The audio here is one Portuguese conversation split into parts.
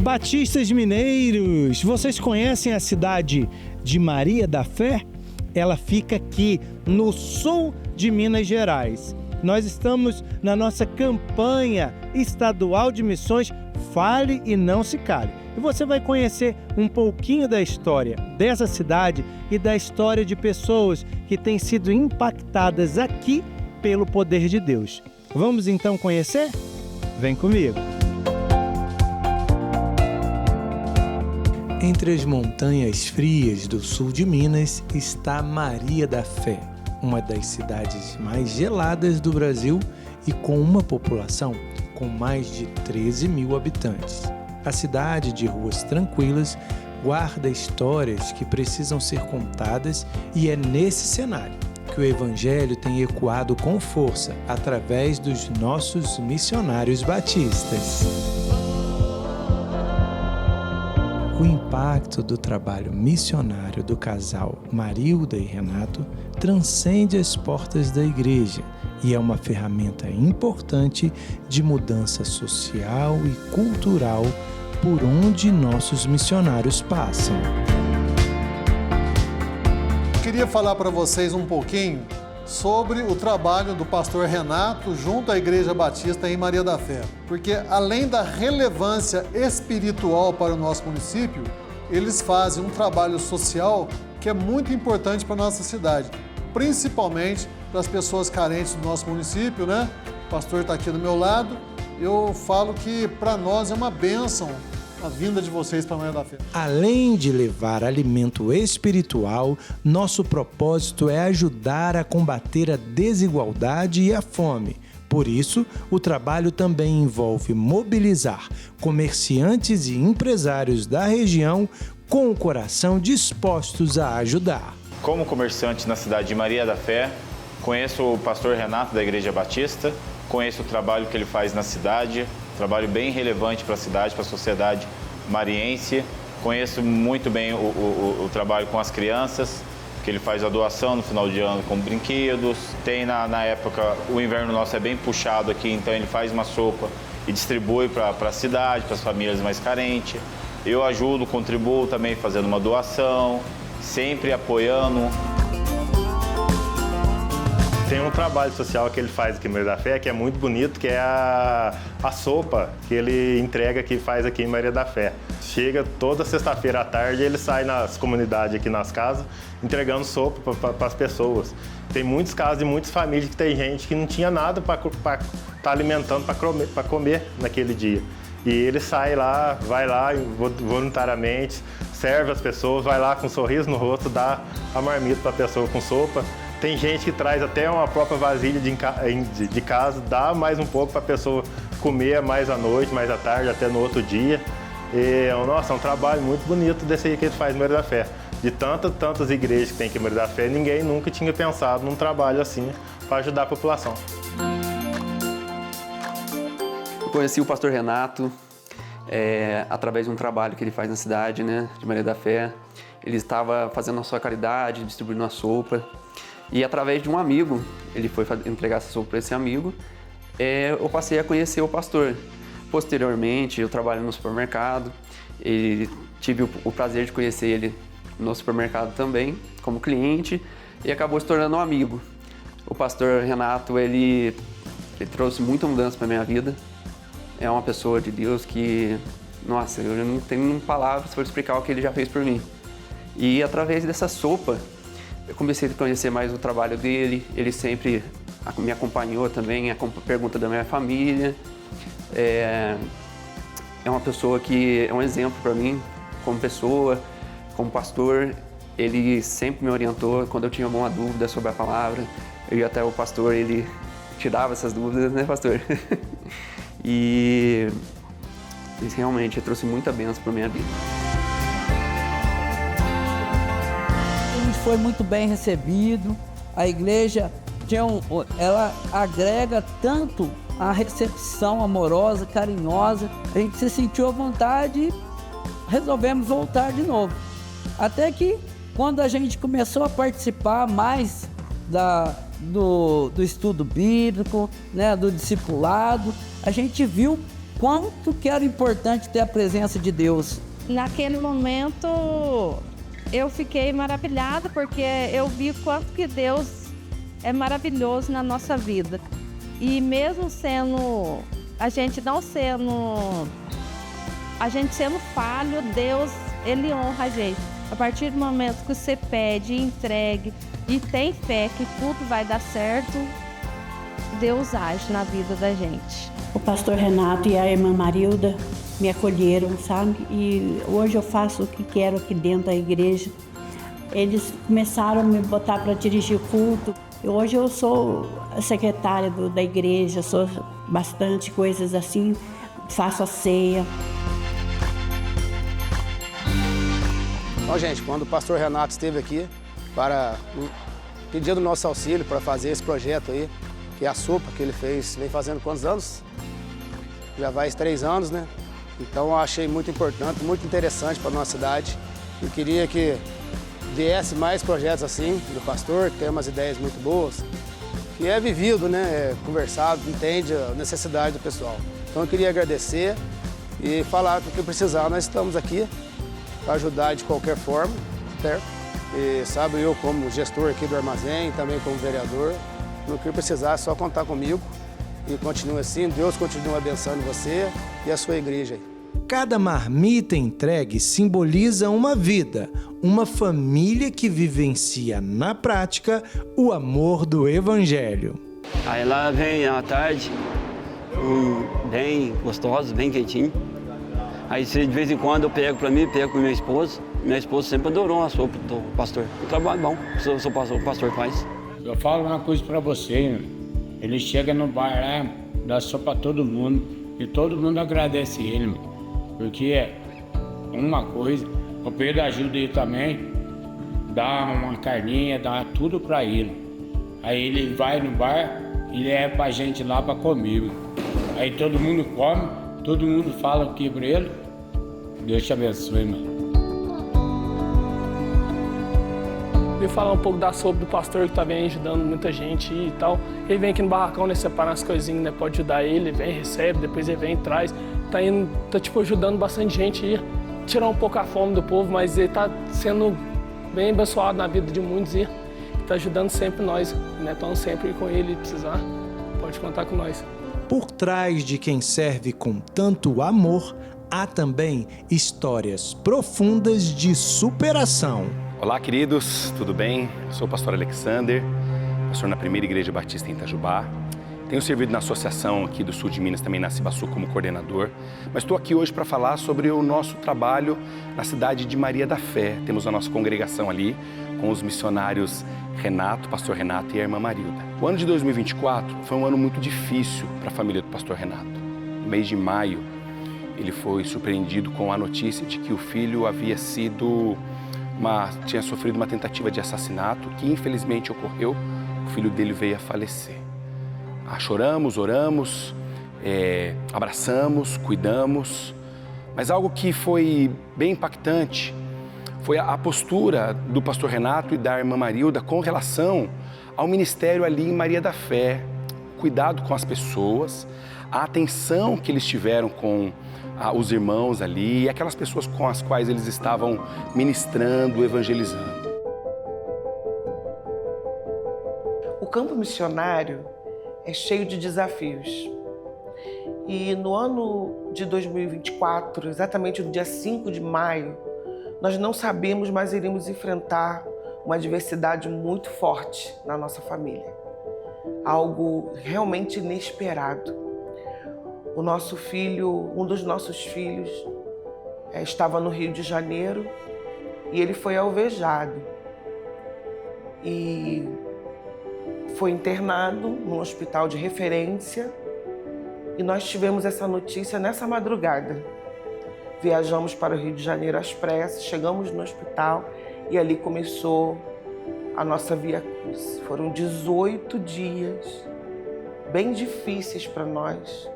Batistas mineiros, vocês conhecem a cidade de Maria da Fé? Ela fica aqui no sul de Minas Gerais. Nós estamos na nossa campanha estadual de missões Fale e Não Se Cale. E você vai conhecer um pouquinho da história dessa cidade e da história de pessoas que têm sido impactadas aqui pelo poder de Deus. Vamos então conhecer? Vem comigo! Entre as montanhas frias do sul de Minas está Maria da Fé, uma das cidades mais geladas do Brasil e com uma população com mais de 13 mil habitantes. A cidade, de ruas tranquilas, guarda histórias que precisam ser contadas e é nesse cenário que o Evangelho tem ecoado com força através dos nossos missionários batistas. O impacto do trabalho missionário do casal Marilda e Renato transcende as portas da igreja e é uma ferramenta importante de mudança social e cultural por onde nossos missionários passam. Queria falar para vocês um pouquinho sobre o trabalho do pastor Renato junto à Igreja Batista em Maria da Fé. Porque além da relevância espiritual para o nosso município, eles fazem um trabalho social que é muito importante para a nossa cidade, principalmente para as pessoas carentes do nosso município, né? O pastor está aqui do meu lado. Eu falo que para nós é uma bênção a vinda de vocês para Maria da Fé. Além de levar alimento espiritual, nosso propósito é ajudar a combater a desigualdade e a fome. Por isso, o trabalho também envolve mobilizar comerciantes e empresários da região com o coração dispostos a ajudar. Como comerciante na cidade de Maria da Fé, conheço o pastor Renato da Igreja Batista, conheço o trabalho que ele faz na cidade, trabalho bem relevante para a cidade, para a sociedade mariense. Conheço muito bem o trabalho com as crianças, que ele faz a doação no final de ano com brinquedos. Tem na época, o inverno nosso é bem puxado aqui, então ele faz uma sopa e distribui para a cidade, para as famílias mais carentes. Eu ajudo, contribuo também fazendo uma doação, sempre apoiando. Tem um trabalho social que ele faz aqui em Maria da Fé, que é muito bonito, que é a sopa que ele entrega, que faz aqui em Maria da Fé. Chega toda sexta-feira à tarde, ele sai nas comunidades aqui nas casas, entregando sopa para as pessoas. Tem muitos casos de muitas famílias que tem gente que não tinha nada para estar alimentando, para comer naquele dia. E ele sai lá, vai lá voluntariamente, serve as pessoas, vai lá com um sorriso no rosto, dá a marmita para a pessoa com sopa. Tem gente que traz até uma própria vasilha de casa, dá mais um pouco para a pessoa comer mais à noite, mais à tarde, até no outro dia. E, nossa, é um trabalho muito bonito desse aí que ele faz em Maria da Fé. De tantas igrejas que tem aqui em Maria da Fé, ninguém nunca tinha pensado num trabalho assim para ajudar a população. Eu conheci o pastor Renato através de um trabalho que ele faz na cidade, né, de Maria da Fé. Ele estava fazendo a sua caridade, distribuindo a sopa. E através de um amigo, ele foi entregar essa sopa para esse amigo, eu passei a conhecer o pastor. Posteriormente, eu trabalho no supermercado, e tive o prazer de conhecer ele no supermercado também, como cliente, e acabou se tornando um amigo. O pastor Renato, ele trouxe muita mudança para a minha vida. É uma pessoa de Deus que, nossa, eu não tenho palavras para explicar o que ele já fez por mim. E através dessa sopa, eu comecei a conhecer mais o trabalho dele. Ele sempre me acompanhou também, a pergunta da minha família. É uma pessoa que é um exemplo para mim, como pessoa, como pastor. Ele sempre me orientou quando eu tinha alguma dúvida sobre a palavra. Eu ia até o pastor, ele tirava essas dúvidas, né, pastor? E isso realmente trouxe muita bênção para minha vida. A gente foi muito bem recebido. A igreja ela agrega tanto a recepção amorosa, carinhosa. A gente se sentiu à vontade e resolvemos voltar de novo. Até que quando a gente começou a participar mais do estudo bíblico, né, do discipulado, a gente viu quanto que era importante ter a presença de Deus. Naquele momento, eu fiquei maravilhada, porque eu vi quanto que Deus é maravilhoso na nossa vida. E mesmo sendo, a gente sendo falho, Deus, Ele honra a gente. A partir do momento que você pede, entregue e tem fé que tudo vai dar certo, Deus age na vida da gente. O pastor Renato e a irmã Marilda me acolheram, sabe? E hoje eu faço o que quero aqui dentro da igreja. Eles começaram a me botar para dirigir o culto. E hoje eu sou a secretária da igreja, sou bastante coisas assim, faço a ceia. Bom, gente, quando o pastor Renato esteve aqui para pedir do nosso auxílio para fazer esse projeto aí, que é a sopa que ele fez, vem fazendo quantos anos? Já vai 3 anos, né? Então eu achei muito importante, muito interessante para a nossa cidade. Eu queria que viesse mais projetos assim do pastor, que tem umas ideias muito boas, que é vivido, né? É conversado, entende a necessidade do pessoal. Então eu queria agradecer e falar que o que precisar, nós estamos aqui para ajudar de qualquer forma, certo? E sabe, eu como gestor aqui do armazém, também como vereador, no que precisar é só contar comigo. E continue assim, Deus continua abençoando você e a sua igreja. Cada marmita entregue simboliza uma vida, uma família que vivencia na prática o amor do Evangelho. Aí lá vem à tarde, bem gostoso, bem quentinho. Aí de vez em quando eu pego para mim, pego com minha esposa. Minha esposa sempre adorou a sopa do pastor. Um trabalho bom, o pastor faz. Eu falo uma coisa para você, ele chega no bar lá, dá sopa para todo mundo e todo mundo agradece ele, porque é uma coisa, o Pedro ajuda ele também, dá uma carninha, dá tudo para ele. Aí ele vai no bar e leva pra gente lá para comer. Aí todo mundo come, todo mundo fala aqui para ele. Deus te abençoe, mano. Vim falar um pouco da sopa do pastor, que tá bem ajudando muita gente e tal. Ele vem aqui no barracão, né, separar as coisinhas, né, pode ajudar ele vem, recebe, depois ele vem e traz. Tá tipo ajudando bastante gente aí, tirar um pouco a fome do povo, mas ele tá sendo bem abençoado na vida de muitos e tá ajudando sempre nós, né, estamos sempre com ele, se precisar, pode contar com nós. Por trás de quem serve com tanto amor, há também histórias profundas de superação. Olá, queridos, tudo bem? Eu sou o pastor Alexander, pastor na Primeira Igreja Batista em Itajubá. Tenho servido na associação aqui do sul de Minas, também na Cibaçu, como coordenador. Mas estou aqui hoje para falar sobre o nosso trabalho na cidade de Maria da Fé. Temos a nossa congregação ali, com os missionários Renato, pastor Renato e a irmã Marilda. O ano de 2024 foi um ano muito difícil para a família do pastor Renato. No mês de maio, ele foi surpreendido com a notícia de que o filho tinha sofrido uma tentativa de assassinato que infelizmente ocorreu. O filho dele veio a falecer. Choramos, oramos, abraçamos, cuidamos, mas algo que foi bem impactante foi a postura do pastor Renato e da irmã Marilda com relação ao ministério ali em Maria da Fé, cuidado com as pessoas, a atenção que eles tiveram com os irmãos ali e aquelas pessoas com as quais eles estavam ministrando, evangelizando. O campo missionário é cheio de desafios. E no ano de 2024, exatamente no dia 5 de maio, nós não sabemos, mas iremos enfrentar uma adversidade muito forte na nossa família. Algo realmente inesperado. O nosso filho, um dos nossos filhos, estava no Rio de Janeiro e ele foi alvejado. E foi internado num hospital de referência e nós tivemos essa notícia nessa madrugada. Viajamos para o Rio de Janeiro às pressas, chegamos no hospital e ali começou a nossa Via Cruz. Foram 18 dias bem difíceis para nós,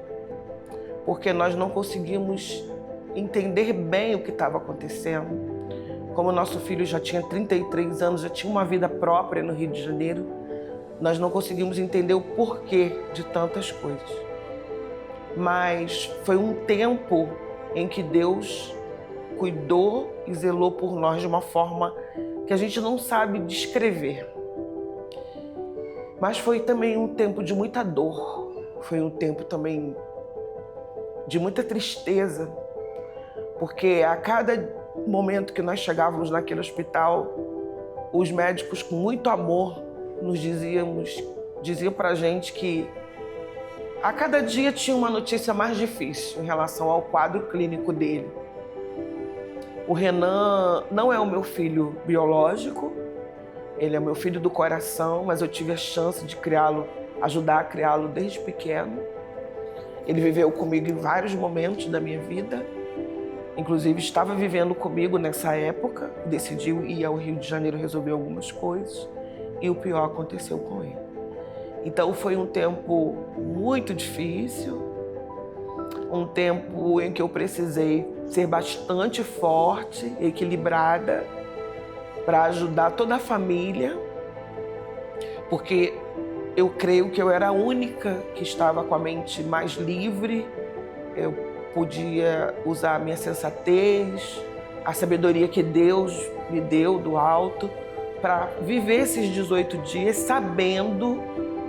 porque nós não conseguimos entender bem o que estava acontecendo. Como nosso filho já tinha 33 anos, já tinha uma vida própria no Rio de Janeiro, nós não conseguimos entender o porquê de tantas coisas. mas foi um tempo em que Deus cuidou e zelou por nós de uma forma que a gente não sabe descrever. Mas foi também um tempo de muita dor, foi um tempo também de muita tristeza, porque a cada momento que nós chegávamos naquele hospital, os médicos com muito amor nos diziam pra gente que a cada dia tinha uma notícia mais difícil em relação ao quadro clínico dele. O Renan não é o meu filho biológico, ele é meu filho do coração, mas eu tive a chance de criá-lo, ajudar a criá-lo desde pequeno. Ele viveu comigo em vários momentos da minha vida, inclusive estava vivendo comigo nessa época, decidiu ir ao Rio de Janeiro resolver algumas coisas e o pior aconteceu com ele. Então foi um tempo muito difícil, um tempo em que eu precisei ser bastante forte, equilibrada, para ajudar toda a família, porque eu creio que eu era a única que estava com a mente mais livre, eu podia usar a minha sensatez, a sabedoria que Deus me deu do alto, para viver esses 18 dias sabendo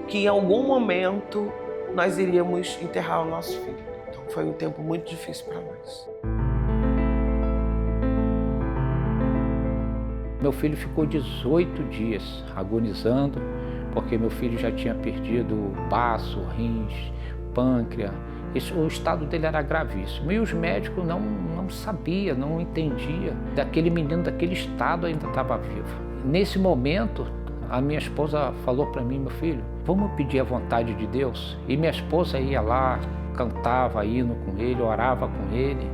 que em algum momento nós iríamos enterrar o nosso filho. Então foi um tempo muito difícil para nós. Meu filho ficou 18 dias agonizando, porque meu filho já tinha perdido baço, rins, pâncreas. O estado dele era gravíssimo. E os médicos não sabiam, não entendiam. Daquele menino, daquele estado, ainda estava vivo. Nesse momento, a minha esposa falou para mim, meu filho, vamos pedir a vontade de Deus? E minha esposa ia lá, cantava hino com ele, orava com ele.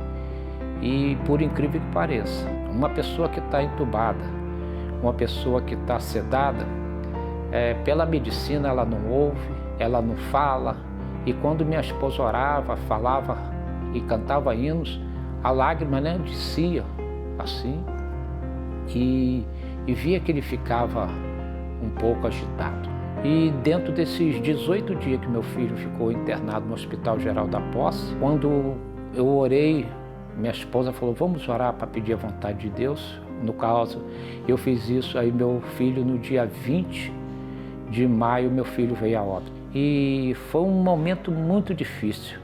E por incrível que pareça, uma pessoa que está entubada, uma pessoa que está sedada, pela medicina ela não ouve, ela não fala. E quando minha esposa orava, falava e cantava hinos, a lágrima descia assim. E via que ele ficava um pouco agitado. E dentro desses 18 dias que meu filho ficou internado no Hospital Geral da Posse, quando eu orei, minha esposa falou, vamos orar para pedir a vontade de Deus. No caso, eu fiz isso, aí meu filho, no dia 20 de maio, meu filho veio a óbito. E foi um momento muito difícil,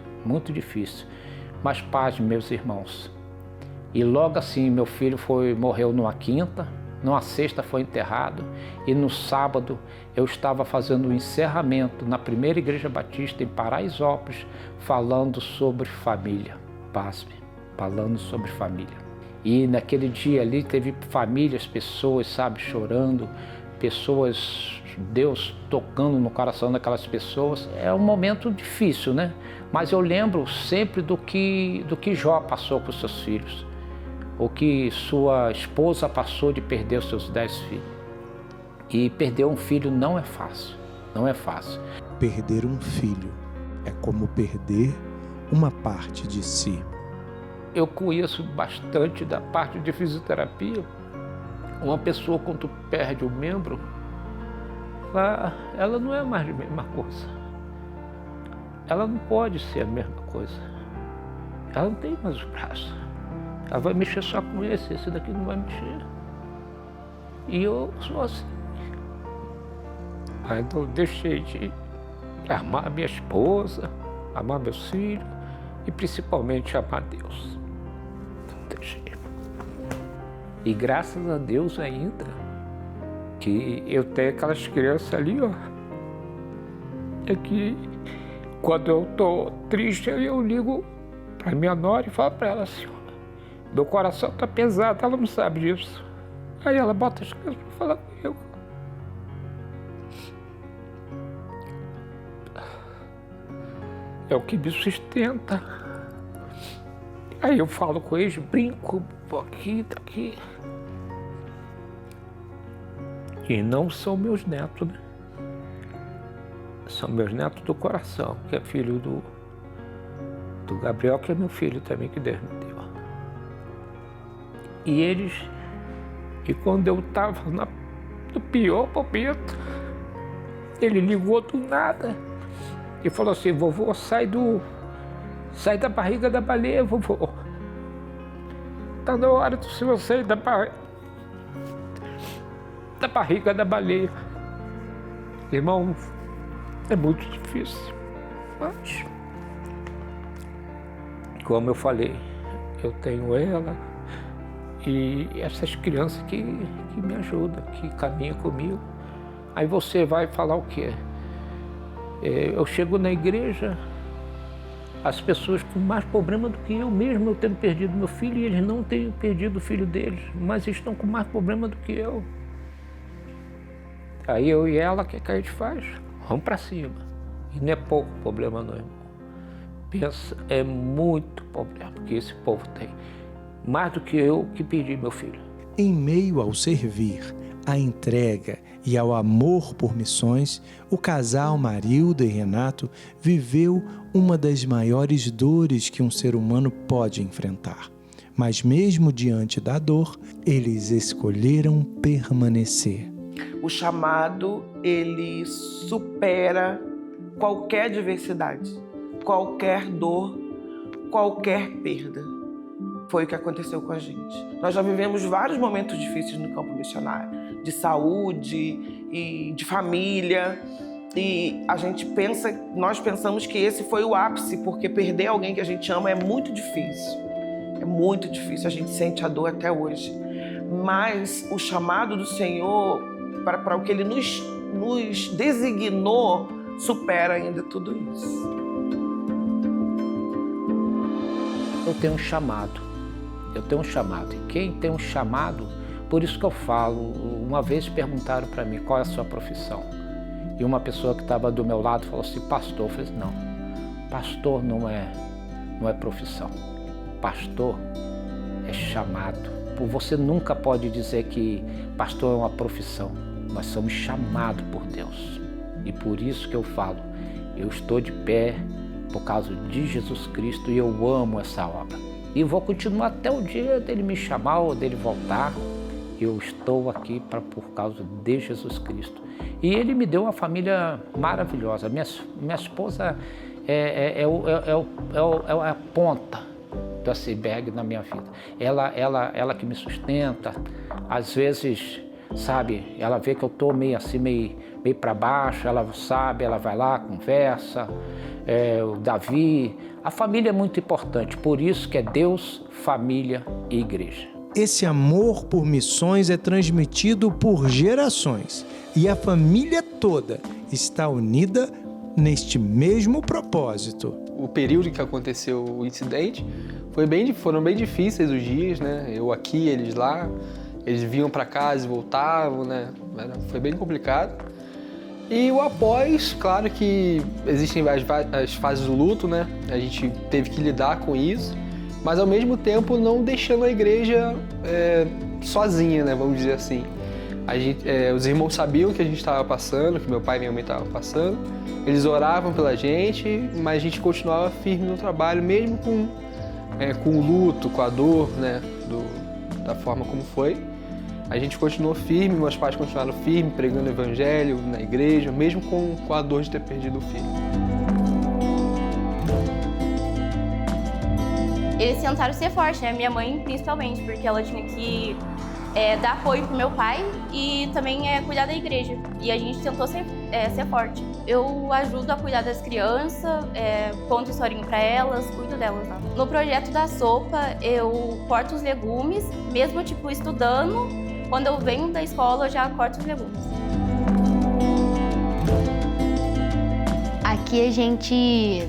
mas paz, meus irmãos. E logo assim, meu filho morreu numa quinta, numa sexta foi enterrado, e no sábado eu estava fazendo o encerramento na primeira igreja batista em Paraisópolis, falando sobre família, pasme, falando sobre família. E naquele dia ali teve famílias, pessoas, sabe, chorando, pessoas, Deus tocando no coração daquelas pessoas. É um momento difícil, né? Mas eu lembro sempre do que Jó passou com seus filhos, o que sua esposa passou de perder os seus 10 filhos. E perder um filho não é fácil, não é fácil. Perder um filho é como perder uma parte de si. Eu conheço bastante da parte de fisioterapia. Uma pessoa, quando perde um membro, ela não é mais a mesma coisa. Ela não pode ser a mesma coisa. Ela não tem mais os braços. Ela vai mexer só com esse daqui não vai mexer. E eu sou assim. Aí eu deixei de amar minha esposa, amar meus filhos e principalmente amar Deus. Não deixei. E graças a Deus ainda que eu tenho aquelas crianças ali, ó. É que quando eu tô triste, eu ligo pra minha nora e falo pra ela assim, ó, meu coração tá pesado, ela não sabe disso. Aí ela bota as coisas pra falar comigo. É o que me sustenta. Aí eu falo com eles, brinco, vou aqui, daqui. E não são meus netos, né? São meus netos do coração, que é filho do Gabriel, que é meu filho também, que Deus me deu. E eles, e quando eu estava no pior momento, ele ligou do nada e falou assim, vovô, sai do Sai da barriga da baleia, vovô. Tá na hora do senhor sair da barriga da baleia. Irmão, é muito difícil, mas, como eu falei, eu tenho ela e essas crianças que me ajudam, que caminham comigo. Aí você vai falar o quê? Eu chego na igreja, as pessoas com mais problema do que eu mesmo, eu tendo perdido meu filho, e eles não têm perdido o filho deles, mas estão com mais problema do que eu. Aí eu e ela, o que a gente faz? Vamos para cima. E não é pouco problema não, irmão. Pensa, é muito problema que esse povo tem. Mais do que eu que perdi meu filho. Em meio ao servir, à entrega e ao amor por missões, o casal Marilda e Renato viveu uma das maiores dores que um ser humano pode enfrentar. Mas mesmo diante da dor, eles escolheram permanecer. O chamado, ele supera qualquer adversidade, qualquer dor, qualquer perda. Foi o que aconteceu com a gente. Nós já vivemos vários momentos difíceis no campo missionário, de saúde e de família. E nós pensamos que esse foi o ápice, porque perder alguém que a gente ama é muito difícil. É muito difícil, a gente sente a dor até hoje. Mas o chamado do Senhor, para o que Ele nos designou, supera ainda tudo isso. Eu tenho um chamado. E quem tem um chamado, por isso que eu falo, uma vez perguntaram para mim qual é a sua profissão. E uma pessoa que estava do meu lado falou assim, pastor. Eu falei assim, não, pastor não é profissão. Pastor é chamado. Você nunca pode dizer que pastor é uma profissão. Nós somos chamados por Deus. E por isso que eu falo, eu estou de pé por causa de Jesus Cristo e eu amo essa obra. E vou continuar até o dia dele me chamar ou dele voltar. Eu estou aqui por causa de Jesus Cristo. E ele me deu uma família maravilhosa. Minha esposa é a ponta do iceberg na minha vida. Ela que me sustenta. Às vezes, sabe, ela vê que eu estou meio para baixo, ela sabe, ela vai lá, conversa. O Davi. A família é muito importante, por isso que é Deus, família e igreja. Esse amor por missões é transmitido por gerações e a família toda está unida neste mesmo propósito. O período que aconteceu o incidente foram bem difíceis os dias, né? Eu aqui, eles lá, eles vinham para casa e voltavam, né? Foi bem complicado. E o após, claro que existem as fases do luto, né? A gente teve que lidar com isso, mas ao mesmo tempo não deixando a igreja sozinha, né? Vamos dizer assim. Os irmãos sabiam que a gente estava passando, que meu pai e minha mãe estavam passando, eles oravam pela gente, mas a gente continuava firme no trabalho, mesmo com o luto, com a dor, né? Da forma como foi. A gente continuou firme, meus pais continuaram firmes, pregando o evangelho na igreja, mesmo com a dor de ter perdido o filho. Eles tentaram ser fortes, né? Minha mãe principalmente, porque ela tinha que dar apoio pro meu pai e também cuidar da igreja. E a gente tentou ser forte. Eu ajudo a cuidar das crianças, conto historinha para elas, cuido delas. Tá? No projeto da sopa, eu corto os legumes, mesmo estudando. Quando eu venho da escola, eu já corto os legumes. Aqui a gente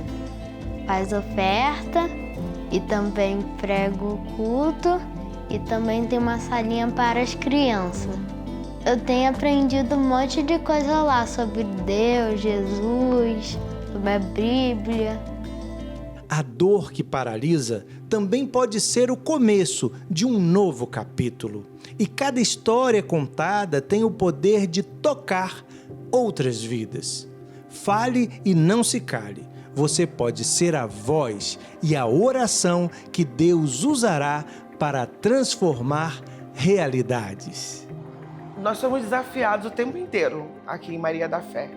faz oferta e também prega o culto e também tem uma salinha para as crianças. Eu tenho aprendido um monte de coisa lá sobre Deus, Jesus, sobre a Bíblia. A dor que paralisa também pode ser o começo de um novo capítulo. E cada história contada tem o poder de tocar outras vidas. Fale e não se cale. Você pode ser a voz e a oração que Deus usará para transformar realidades. Nós somos desafiados o tempo inteiro aqui em Maria da Fé.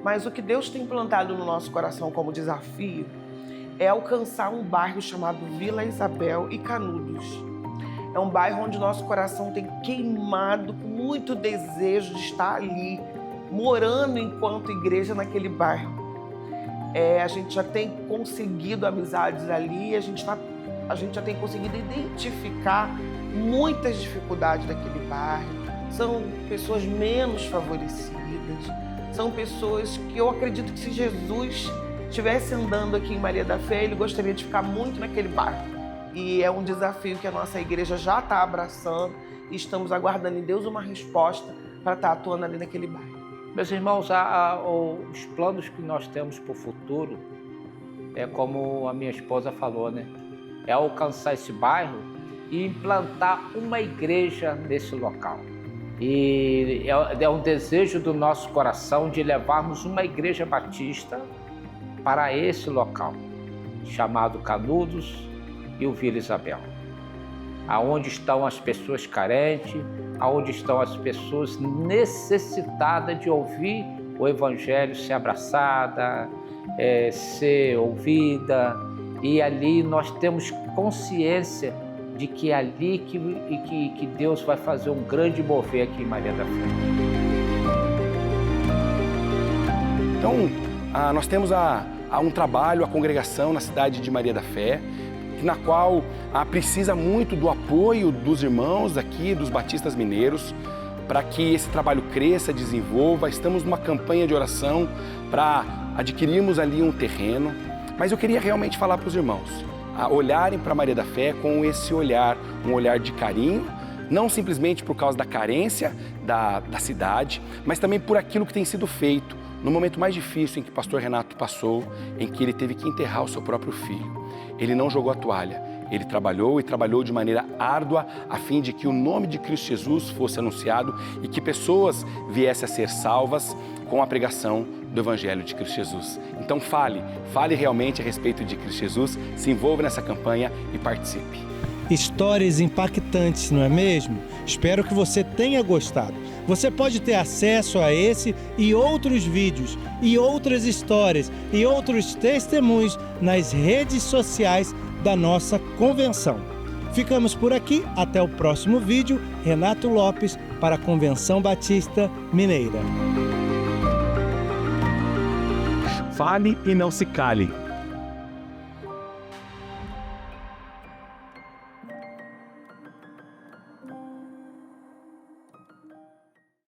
Mas o que Deus tem plantado no nosso coração como desafio é alcançar um bairro chamado Vila Isabel e Canudos. É um bairro onde nosso coração tem queimado com muito desejo de estar ali, morando enquanto igreja naquele bairro. A gente já tem conseguido amizades ali, a gente já tem conseguido identificar muitas dificuldades daquele bairro. São pessoas menos favorecidas, são pessoas que eu acredito que se Jesus estivesse andando aqui em Maria da Fé, ele gostaria de ficar muito naquele bairro. E é um desafio que a nossa igreja já está abraçando e estamos aguardando em Deus uma resposta para estar atuando ali naquele bairro. Meus irmãos, os planos que nós temos para o futuro, é como a minha esposa falou, né? É alcançar esse bairro e implantar uma igreja nesse local. E é um desejo do nosso coração de levarmos uma igreja batista para esse local, chamado Canudos e o Vila Isabel. Aonde estão as pessoas carentes, aonde estão as pessoas necessitadas de ouvir o Evangelho, ser abraçada, ser ouvida. E ali nós temos consciência de que é ali que Deus vai fazer um grande mover aqui em Maria da Fé. Então, nós temos um trabalho, a congregação na cidade de Maria da Fé, na qual precisa muito do apoio dos irmãos aqui, dos batistas mineiros, para que esse trabalho cresça, desenvolva. Estamos numa campanha de oração para adquirirmos ali um terreno. Mas eu queria realmente falar para os irmãos, olharem para Maria da Fé com esse olhar, um olhar de carinho, não simplesmente por causa da carência da cidade, mas também por aquilo que tem sido feito no momento mais difícil em que o pastor Renato passou, em que ele teve que enterrar o seu próprio filho. Ele não jogou a toalha, ele trabalhou e trabalhou de maneira árdua a fim de que o nome de Cristo Jesus fosse anunciado e que pessoas viessem a ser salvas com a pregação do Evangelho de Cristo Jesus. Então fale realmente a respeito de Cristo Jesus, se envolva nessa campanha e participe. Histórias impactantes, não é mesmo? Espero que você tenha gostado. Você pode ter acesso a esse e outros vídeos, e outras histórias, e outros testemunhos nas redes sociais da nossa convenção. Ficamos por aqui, até o próximo vídeo. Renato Lopes para a Convenção Batista Mineira. Fale e não se cale.